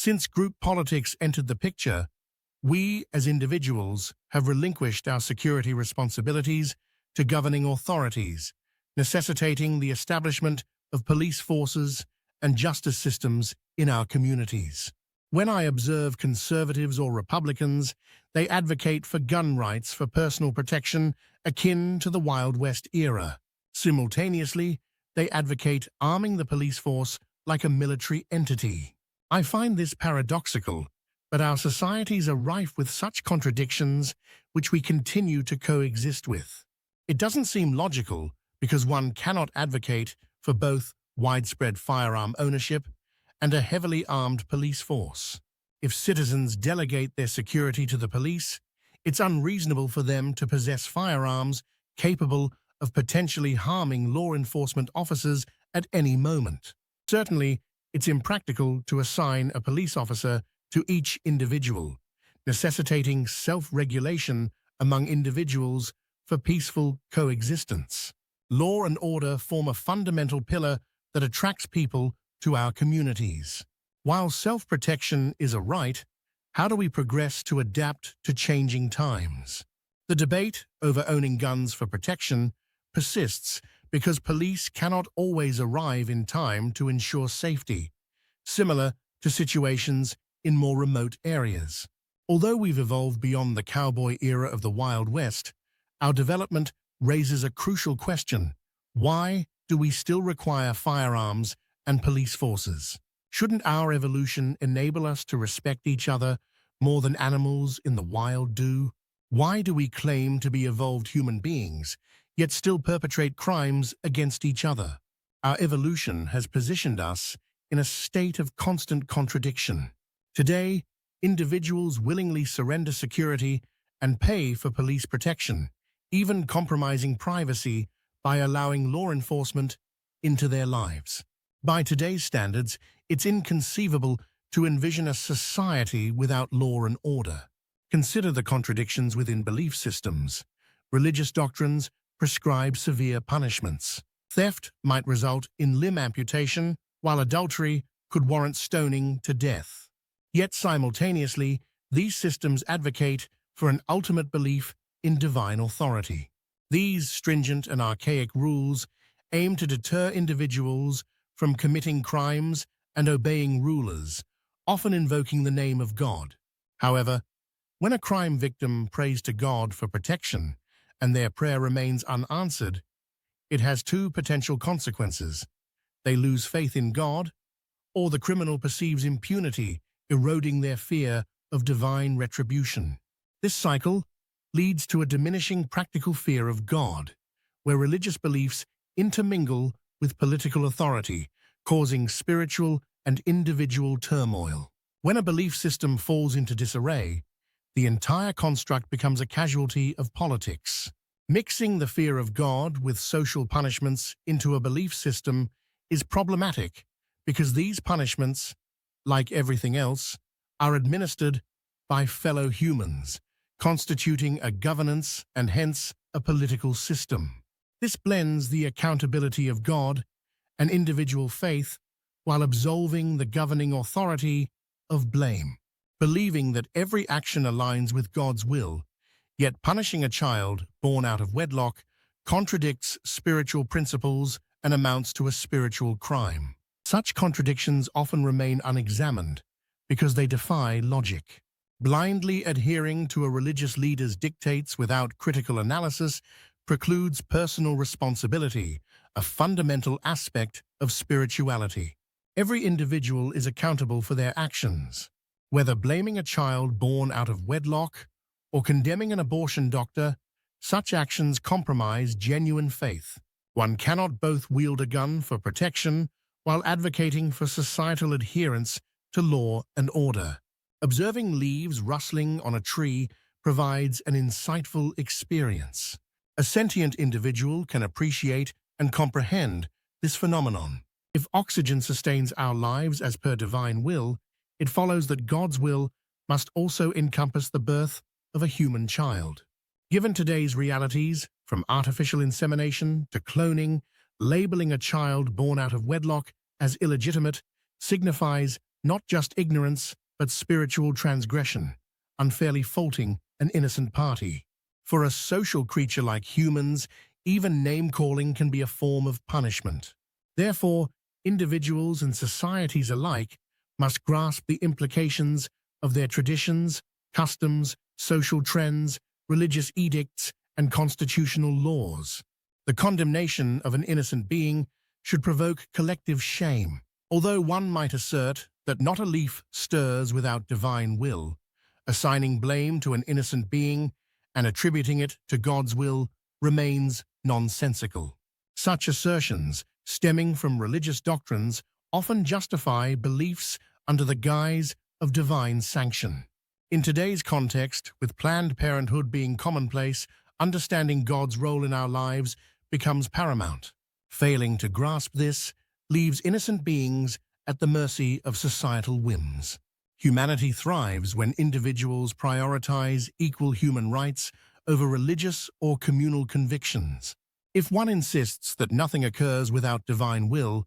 Since group politics entered the picture, we, as individuals, have relinquished our security responsibilities to governing authorities, necessitating the establishment of police forces and justice systems in our communities. When I observe conservatives or Republicans, they advocate for gun rights for personal protection akin to the Wild West era. Simultaneously, they advocate arming the police force like a military entity. I find this paradoxical, but our societies are rife with such contradictions which we continue to coexist with. It doesn't seem logical because one cannot advocate for both widespread firearm ownership and a heavily armed police force. If citizens delegate their security to the police, it's unreasonable for them to possess firearms capable of potentially harming law enforcement officers at any moment. Certainly, it's impractical to assign a police officer to each individual, necessitating self-regulation among individuals for peaceful coexistence. Law and order form a fundamental pillar that attracts people to our communities. While self-protection is a right, how do we progress to adapt to changing times? The debate over owning guns for protection persists because police cannot always arrive in time to ensure safety, similar to situations in more remote areas. Although we've evolved beyond the cowboy era of the Wild West, our development raises a crucial question. Why do we still require firearms and police forces? Shouldn't our evolution enable us to respect each other more than animals in the wild do? Why do we claim to be evolved human beings, yet still perpetrate crimes against each other? Our evolution has positioned us in a state of constant contradiction. Today, individuals willingly surrender security and pay for police protection, even compromising privacy by allowing law enforcement into their lives. By today's standards, it's inconceivable to envision a society without law and order. Consider the contradictions within belief systems. Religious doctrines prescribe severe punishments. Theft might result in limb amputation, while adultery could warrant stoning to death. Yet simultaneously, these systems advocate for an ultimate belief in divine authority. These stringent and archaic rules aim to deter individuals from committing crimes and obeying rulers, often invoking the name of God. However, when a crime victim prays to God for protection and their prayer remains unanswered, it has two potential consequences. They lose faith in God, or the criminal perceives impunity, eroding their fear of divine retribution. This cycle leads to a diminishing practical fear of God, where religious beliefs intermingle with political authority, causing spiritual and individual turmoil. When a belief system falls into disarray, the entire construct becomes a casualty of politics. Mixing the fear of God with social punishments into a belief system is problematic because these punishments, like everything else, are administered by fellow humans, constituting a governance and hence a political system. This blends the accountability of God and individual faith while absolving the governing authority of blame. Believing that every action aligns with God's will, yet punishing a child born out of wedlock contradicts spiritual principles and amounts to a spiritual crime. Such contradictions often remain unexamined because they defy logic. Blindly adhering to a religious leader's dictates without critical analysis precludes personal responsibility, a fundamental aspect of spirituality. Every individual is accountable for their actions. Whether blaming a child born out of wedlock or condemning an abortion doctor, such actions compromise genuine faith. One cannot both wield a gun for protection while advocating for societal adherence to law and order. Observing leaves rustling on a tree provides an insightful experience. A sentient individual can appreciate and comprehend this phenomenon. If oxygen sustains our lives as per divine will, it follows that God's will must also encompass the birth of a human child. Given today's realities, from artificial insemination to cloning, labeling a child born out of wedlock as illegitimate signifies not just ignorance, but spiritual transgression, unfairly faulting an innocent party. For a social creature like humans, even name-calling can be a form of punishment. Therefore, individuals and societies alike must grasp the implications of their traditions, customs, social trends, religious edicts, and constitutional laws. The condemnation of an innocent being should provoke collective shame. Although one might assert that not a leaf stirs without divine will, assigning blame to an innocent being and attributing it to God's will remains nonsensical. Such assertions, stemming from religious doctrines, often justify beliefs under the guise of divine sanction. In today's context, with Planned Parenthood being commonplace, understanding God's role in our lives becomes paramount. Failing to grasp this leaves innocent beings at the mercy of societal whims. Humanity thrives when individuals prioritize equal human rights over religious or communal convictions. If one insists that nothing occurs without divine will,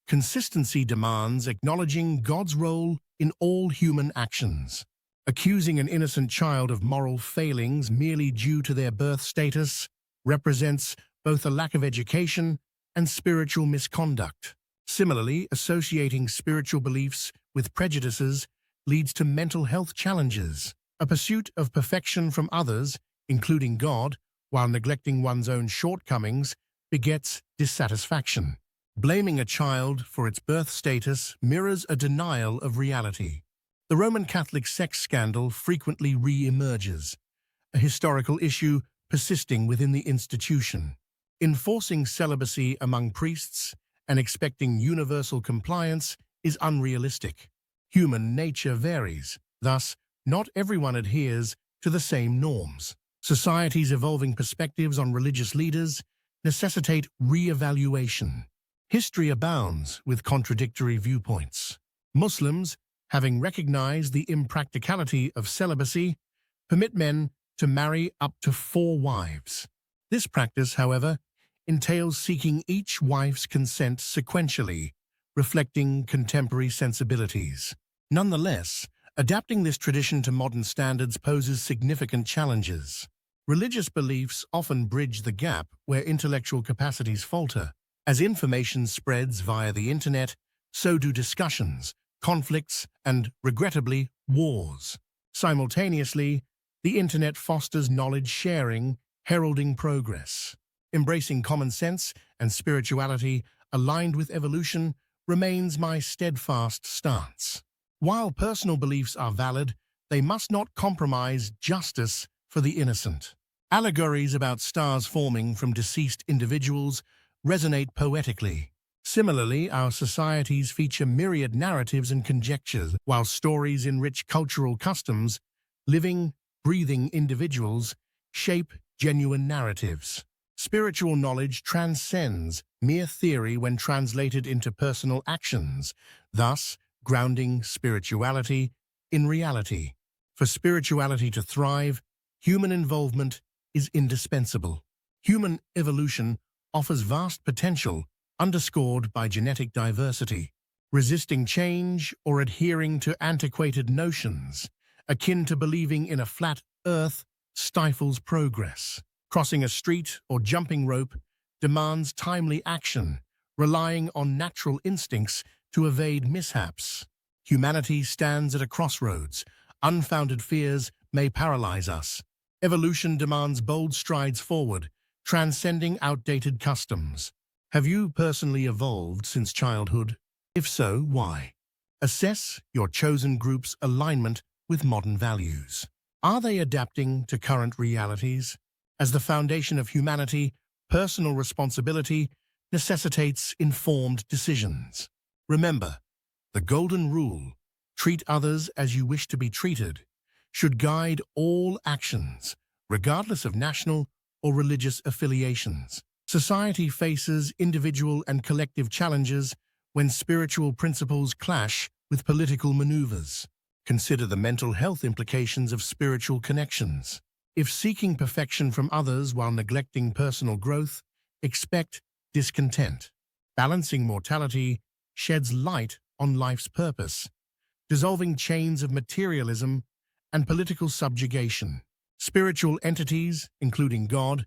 consistency demands acknowledging God's role in all human actions. Accusing an innocent child of moral failings merely due to their birth status represents both a lack of education and spiritual misconduct. Similarly, associating spiritual beliefs with prejudices leads to mental health challenges. A pursuit of perfection from others, including God, while neglecting one's own shortcomings, begets dissatisfaction. Blaming a child for its birth status mirrors a denial of reality. The Roman Catholic sex scandal frequently re-emerges, a historical issue persisting within the institution. Enforcing celibacy among priests and expecting universal compliance is unrealistic. Human nature varies, thus, not everyone adheres to the same norms. Society's evolving perspectives on religious leaders necessitate re-evaluation. History abounds with contradictory viewpoints. Muslims, having recognized the impracticality of celibacy, permit men to marry up to 4 wives. This practice, however, entails seeking each wife's consent sequentially, reflecting contemporary sensibilities. Nonetheless, adapting this tradition to modern standards poses significant challenges. Religious beliefs often bridge the gap where intellectual capacities falter. As information spreads via the internet, so do discussions, conflicts, and, regrettably, wars. Simultaneously, the internet fosters knowledge sharing, heralding progress. Embracing common sense and spirituality aligned with evolution remains my steadfast stance. While personal beliefs are valid, they must not compromise justice for the innocent. Allegories about stars forming from deceased individuals resonate poetically. Similarly, our societies feature myriad narratives and conjectures, while stories enrich cultural customs. Living, breathing individuals shape genuine narratives. Spiritual knowledge transcends mere theory when translated into personal actions, thus grounding spirituality in reality. For spirituality to thrive, human involvement is indispensable. Human evolution offers vast potential, underscored by genetic diversity. Resisting change or adhering to antiquated notions, akin to believing in a flat earth, stifles progress. Crossing a street or jumping rope demands timely action, relying on natural instincts to evade mishaps. Humanity stands at a crossroads. Unfounded fears may paralyze us. Evolution demands bold strides forward, transcending outdated customs. Have you personally evolved since childhood? If so, why? Assess your chosen group's alignment with modern values. Are they adapting to current realities? As the foundation of humanity, personal responsibility necessitates informed decisions. Remember, the golden rule, treat others as you wish to be treated, should guide all actions, regardless of national or religious affiliations. Society faces individual and collective challenges when spiritual principles clash with political maneuvers. Consider the mental health implications of spiritual connections. If seeking perfection from others while neglecting personal growth, expect discontent. Balancing mortality sheds light on life's purpose. dissolving chains of materialism and political subjugation. Spiritual entities, including God,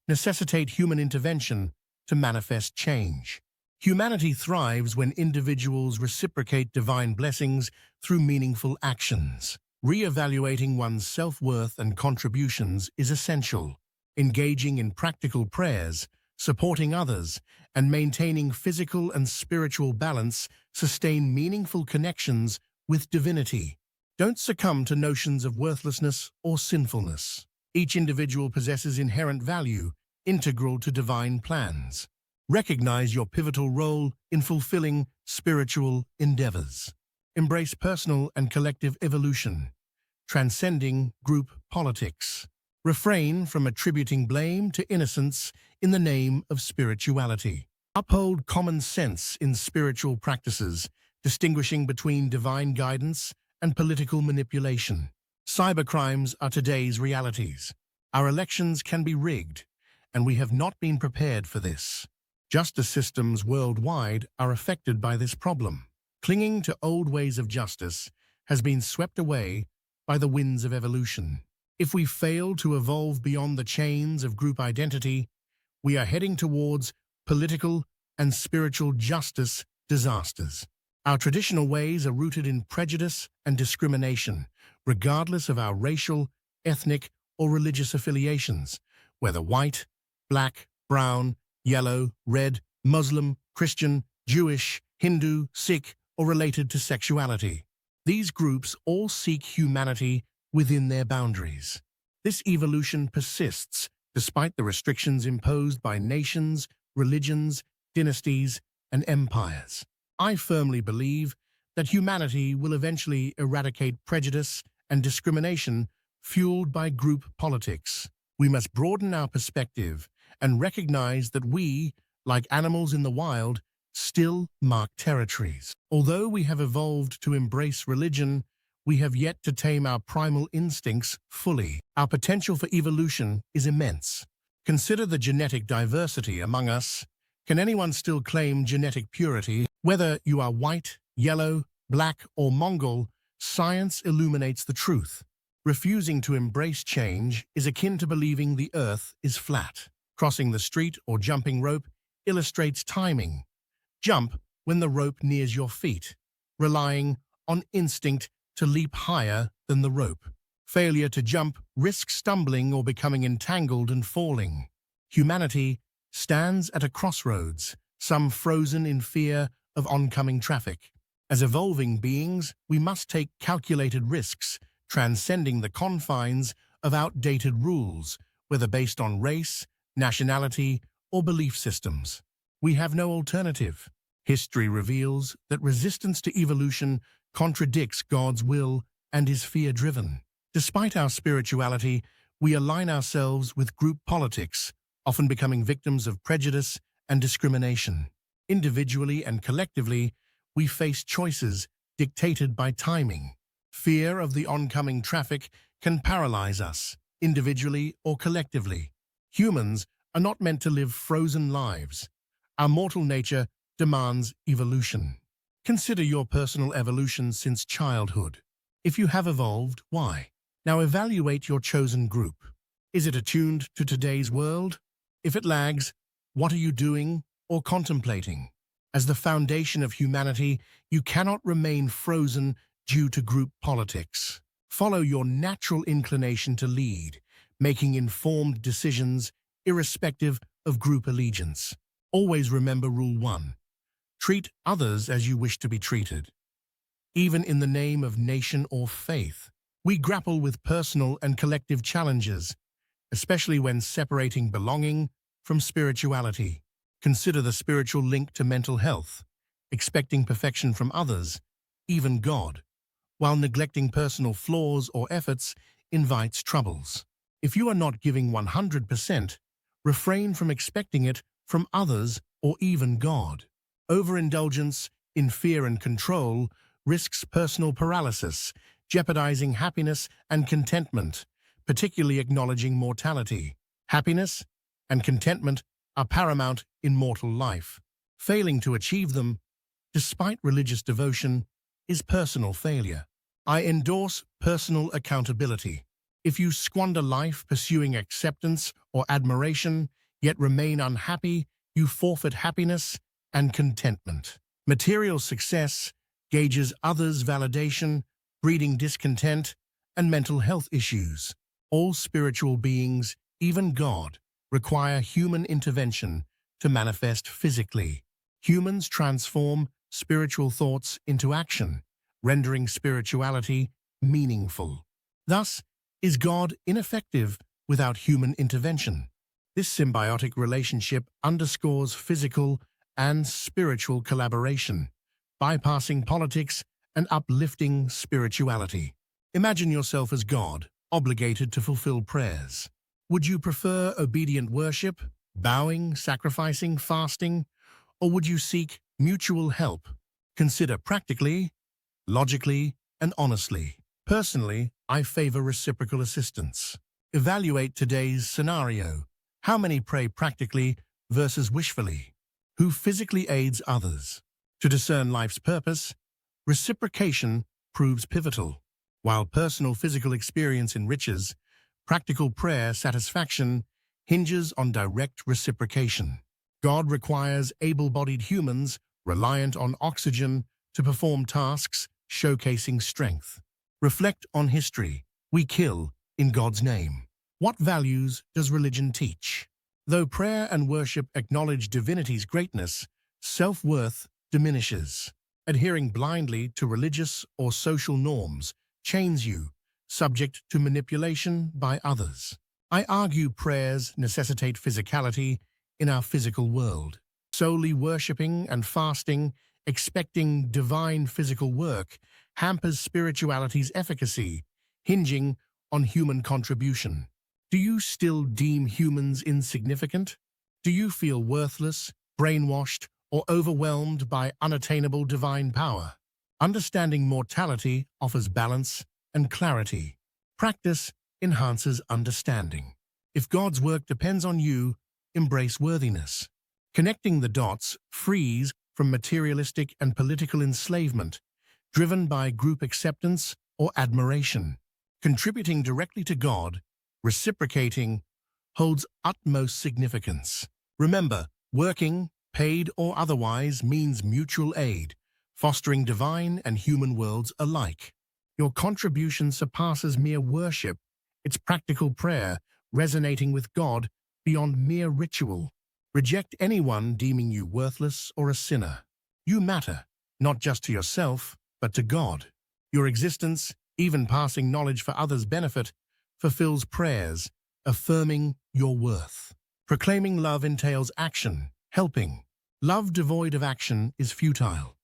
necessitate human intervention to manifest change. Humanity thrives when individuals reciprocate divine blessings through meaningful actions. Re-evaluating one's self-worth and contributions is essential. Engaging in practical prayers, supporting others, and maintaining physical and spiritual balance sustain meaningful connections with divinity. Don't succumb to notions of worthlessness or sinfulness. Each individual possesses inherent value, integral to divine plans. Recognize your pivotal role in fulfilling spiritual endeavors. Embrace personal and collective evolution, transcending group politics. Refrain from attributing blame to innocence in the name of spirituality. Uphold common sense in spiritual practices, distinguishing between divine guidance and political manipulation. Cybercrimes are today's realities. Our elections can be rigged, and we have not been prepared for this. Justice systems worldwide are affected by this problem. Clinging to old ways of justice has been swept away by the winds of evolution. If we fail to evolve beyond the chains of group identity, we are heading towards political and spiritual justice disasters. Our traditional ways are rooted in prejudice and discrimination, regardless of our racial, ethnic, or religious affiliations, whether white, black, brown, yellow, red, Muslim, Christian, Jewish, Hindu, Sikh, or related to sexuality. These groups all seek humanity within their boundaries. This evolution persists despite the restrictions imposed by nations, religions, dynasties, and empires. I firmly believe that humanity will eventually eradicate prejudice and discrimination fueled by group politics. We must broaden our perspective and recognize that we, like animals in the wild, still mark territories. Although we have evolved to embrace religion, we have yet to tame our primal instincts fully. Our potential for evolution is immense. Consider the genetic diversity among us. Can anyone still claim genetic purity? Whether you are white, yellow, black, or Mongol, science illuminates the truth. Refusing to embrace change is akin to believing the earth is flat. Crossing the street or jumping rope illustrates timing. Jump when the rope nears your feet, relying on instinct to leap higher than the rope. Failure to jump risks stumbling or becoming entangled and falling. Humanity stands at a crossroads, some frozen in fear of oncoming traffic. As evolving beings, we must take calculated risks, transcending the confines of outdated rules, whether based on race, nationality, or belief systems. We have no alternative. History reveals that resistance to evolution contradicts God's will and is fear-driven. Despite our spirituality, we align ourselves with group politics, often becoming victims of prejudice and discrimination. Individually and collectively, we face choices dictated by timing. Fear of the oncoming traffic can paralyze us, individually or collectively. Humans are not meant to live frozen lives. Our mortal nature demands evolution. Consider your personal evolution since childhood. If you have evolved, why? Now evaluate your chosen group. Is it attuned to today's world? If it lags, what are you doing or contemplating? As the foundation of humanity, you cannot remain frozen due to group politics. Follow your natural inclination to lead, making informed decisions irrespective of group allegiance. Always remember Rule 1. Treat others as you wish to be treated. Even in the name of nation or faith, we grapple with personal and collective challenges, especially when separating belonging from spirituality. Consider the spiritual link to mental health, expecting perfection from others, even God, while neglecting personal flaws or efforts invites troubles. If you are not giving 100%, refrain from expecting it from others or even God. Overindulgence in fear and control risks personal paralysis, jeopardizing happiness and contentment, particularly acknowledging mortality. Happiness and contentment are paramount in mortal life. Failing to achieve them, despite religious devotion, is personal failure. I endorse personal accountability. If you squander life pursuing acceptance or admiration, yet remain unhappy, you forfeit happiness and contentment. Material success gauges others' validation, breeding discontent and mental health issues. All spiritual beings, even God, require human intervention to manifest physically. Humans transform spiritual thoughts into action, rendering spirituality meaningful. Thus, is God ineffective without human intervention? This symbiotic relationship underscores physical and spiritual collaboration, bypassing politics and uplifting spirituality. Imagine yourself as God, obligated to fulfill prayers. Would you prefer obedient worship, bowing, sacrificing, fasting, or would you seek mutual help? Consider practically, logically, and honestly. Personally, I favor reciprocal assistance. Evaluate today's scenario. How many pray practically versus wishfully? Who physically aids others? To discern life's purpose, reciprocation proves pivotal. While personal physical experience enriches, practical prayer satisfaction hinges on direct reciprocation. God requires able-bodied humans reliant on oxygen to perform tasks showcasing strength. Reflect on history. We kill in God's name. What values does religion teach? Though prayer and worship acknowledge divinity's greatness, self-worth diminishes. Adhering blindly to religious or social norms chains you, subject to manipulation by others. I argue prayers necessitate physicality in our physical world. Solely worshipping and fasting, expecting divine physical work, hampers spirituality's efficacy, hinging on human contribution. Do you still deem humans insignificant? Do you feel worthless, brainwashed, or overwhelmed by unattainable divine power? Understanding mortality offers balance and clarity. Practice enhances understanding. If God's work depends on you, embrace worthiness. Connecting the dots frees from materialistic and political enslavement, driven by group acceptance or admiration. Contributing directly to God, reciprocating, holds utmost significance. Remember, working, paid or otherwise, means mutual aid, fostering divine and human worlds alike. Your contribution surpasses mere worship, its practical prayer resonating with God beyond mere ritual. Reject anyone deeming you worthless or a sinner. You matter, not just to yourself, but to God. Your existence, even passing knowledge for others' benefit, fulfills prayers, affirming your worth. Proclaiming love entails action, helping. Love devoid of action is futile.